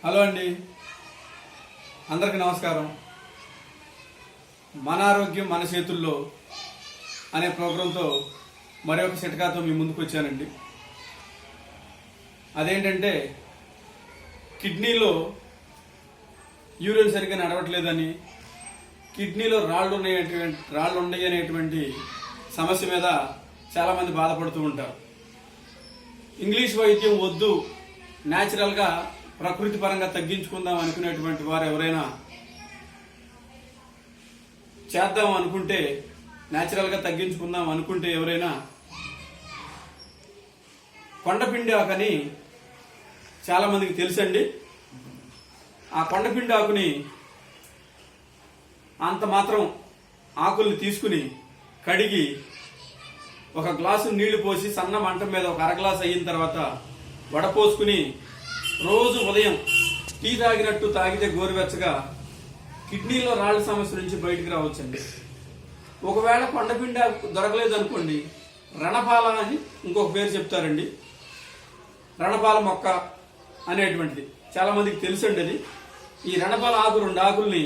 Hello అండి, అందరికీ నమస్కారం. మన ఆరోగ్యం మన చేతుల్లో అనే ప్రోగ్రాంతో మరొక చిట్కాతో మీ ముందుకు వచ్చానండి. అదేంటంటే కిడ్నీలో యూరిన్ సరిగ్గా నడవట్లేదని, కిడ్నీలో రాళ్ళు ఉన్నాయి అనేటువంటి సమస్య మీద చాలామంది బాధపడుతూ ఉంటారు. ఇంగ్లీష్ వైద్యం వద్దు, న్యాచురల్గా ప్రకృతి పరంగా తగ్గించుకుందాం అనుకునేటువంటి వారు ఎవరైనా చేద్దాం అనుకుంటే, న్యాచురల్గా తగ్గించుకుందాం అనుకుంటే ఎవరైనా కొండపిండి ఆకుని చాలా మందికి తెలుసండి. ఆ కొండపిండి ఆకుని అంత మాత్రం ఆకుల్ని తీసుకుని కడిగి ఒక గ్లాసు నీళ్లు పోసి సన్న మంట మీద ఒక అరగ్లాసు అయిన తర్వాత వడపోసుకుని రోజు ఉదయం టీ తాగినట్టు తాగితే గోరువెచ్చగా కిడ్నీలో రాళ్ళ సమస్య నుంచి బయటికి రావచ్చండి. ఒకవేళ కొండపిండి దొరకలేదు అనుకోండి, రణపాల అని ఇంకొక పేరు చెప్తారండి. రణపాల మొక్క అనేటువంటిది చాలా మందికి తెలుసండి. అది ఈ రణపాల ఆకు 2 ఆకుల్ని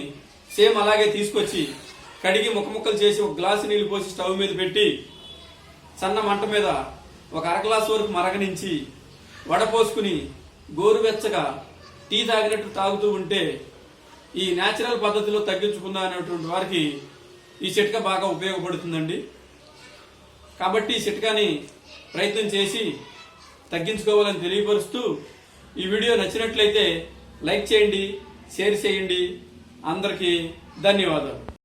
సేమ్ అలాగే తీసుకొచ్చి కడిగి ముక్కలు చేసి ఒక గ్లాసు నీళ్లు పోసి స్టవ్ మీద పెట్టి సన్న మంట మీద ఒక అరగ్లాసు వరకు మరగనించి వడపోసుకుని గోరువెచ్చగా టీ తాగినట్టు తాగుతూ ఉంటే ఈ న్యాచురల్ పద్ధతిలో తగ్గించుకుందాం అనేటువంటి వారికి ఈ చిట్కా బాగా ఉపయోగపడుతుందండి. కాబట్టి ఈ చిట్కాని ప్రయత్నం చేసి తగ్గించుకోవాలని తెలియపరుస్తూ, ఈ వీడియో నచ్చినట్లయితే లైక్ చేయండి, షేర్ చేయండి. అందరికీ ధన్యవాదాలు.